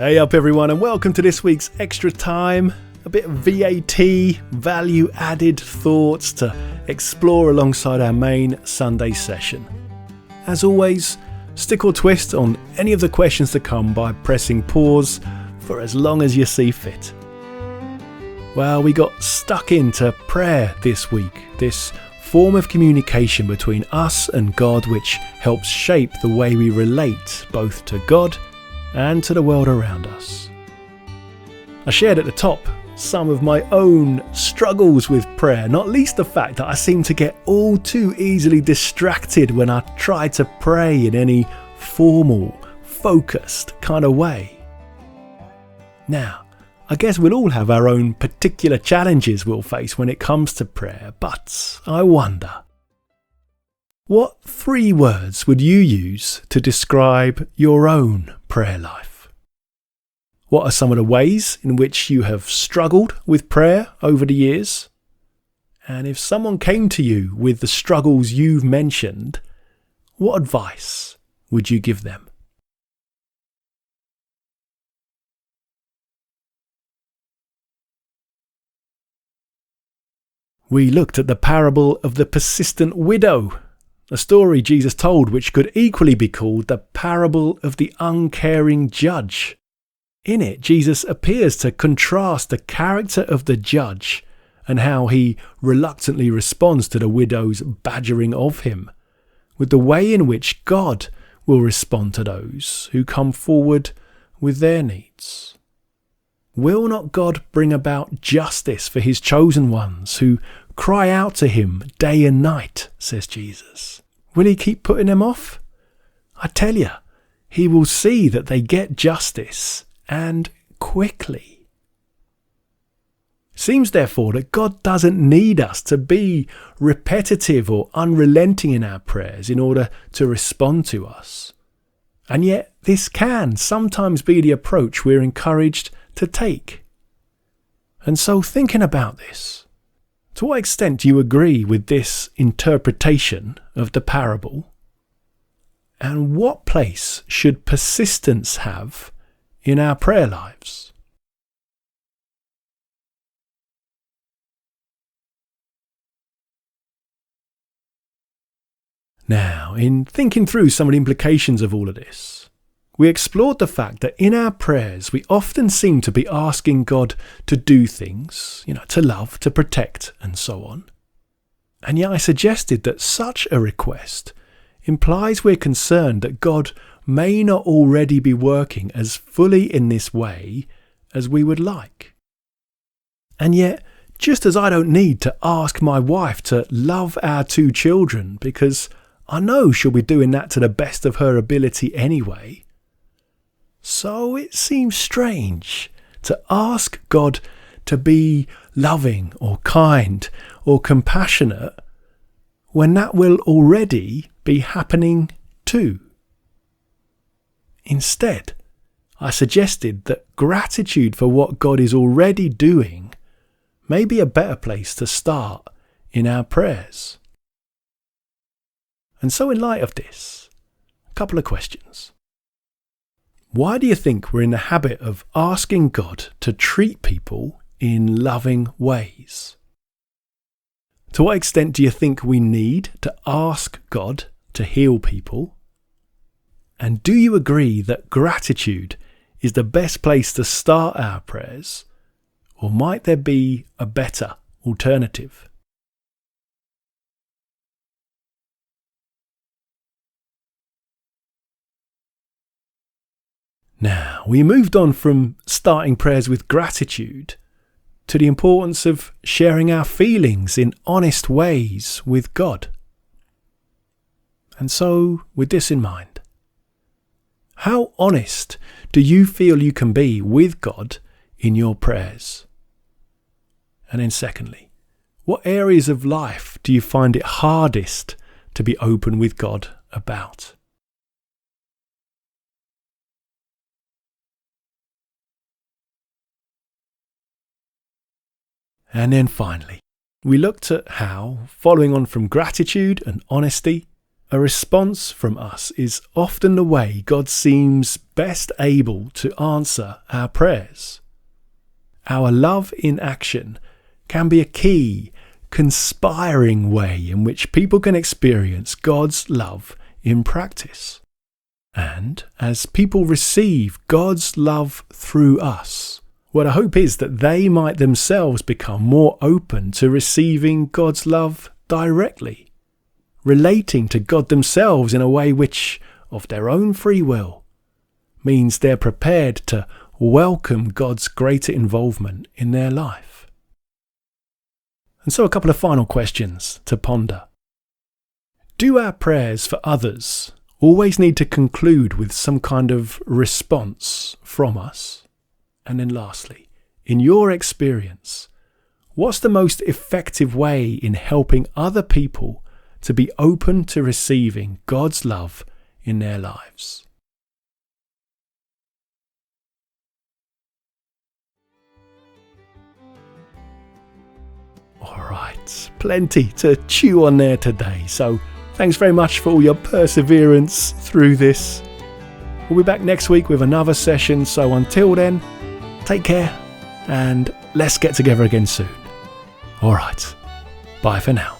Hey up everyone, and welcome to this week's Extra Time. A bit of VAT, value added thoughts to explore alongside our main Sunday session. As always, stick or twist on any of the questions to come by pressing pause for as long as you see fit. Well, we got stuck into prayer this week, this form of communication between us and God which helps shape the way we relate both to God and to the world around us. I shared at the top some of my own struggles with prayer, not least the fact that I seem to get all too easily distracted when I try to pray in any formal, focused kind of way. Now, I guess we'll all have our own particular challenges we'll face when it comes to prayer, but I wonder, what 3 words would you use to describe your own prayer life? What are some of the ways in which you have struggled with prayer over the years? And if someone came to you with the struggles you've mentioned, what advice would you give them? We looked at the parable of the persistent widow, a story Jesus told which could equally be called the parable of the uncaring judge. In it, Jesus appears to contrast the character of the judge and how he reluctantly responds to the widow's badgering of him, with the way in which God will respond to those who come forward with their needs. Will not God bring about justice for his chosen ones who cry out to him day and night, says Jesus? Will he keep putting them off? I tell you, he will see that they get justice, and quickly. Seems therefore that God doesn't need us to be repetitive or unrelenting in our prayers in order to respond to us. And yet this can sometimes be the approach we're encouraged to take. And so thinking about this, to what extent do you agree with this interpretation of the parable? And what place should persistence have in our prayer lives? Now, in thinking through some of the implications of all of this, we explored the fact that in our prayers we often seem to be asking God to do things, to love, to protect, and so on. And yet I suggested that such a request implies we're concerned that God may not already be working as fully in this way as we would like. And yet, just as I don't need to ask my wife to love our 2 children because I know she'll be doing that to the best of her ability anyway, so it seems strange to ask God to be loving or kind or compassionate when that will already be happening too. Instead, I suggested that gratitude for what God is already doing may be a better place to start in our prayers. And so in light of this, a couple of questions. Why do you think we're in the habit of asking God to treat people in loving ways? To what extent do you think we need to ask God to heal people? And do you agree that gratitude is the best place to start our prayers? Or might there be a better alternative? Now, we moved on from starting prayers with gratitude to the importance of sharing our feelings in honest ways with God. And so, with this in mind, how honest do you feel you can be with God in your prayers? And then secondly, what areas of life do you find it hardest to be open with God about? And then finally, we looked at how, following on from gratitude and honesty, A response from us is often the way God seems best able to answer our prayers. Our love in action can be a key, conspiring way in which people can experience God's love in practice. And as people receive God's love through us, what I hope is that they might themselves become more open to receiving God's love directly, relating to God themselves in a way which, of their own free will, means they're prepared to welcome God's greater involvement in their life. And so a couple of final questions to ponder. Do our prayers for others always need to conclude with some kind of response from us? And then lastly, in your experience, what's the most effective way in helping other people to be open to receiving God's love in their lives? All right, plenty to chew on there today. So thanks very much for all your perseverance through this. We'll be back next week with another session. So until then, take care and let's get together again soon. All right, bye for now.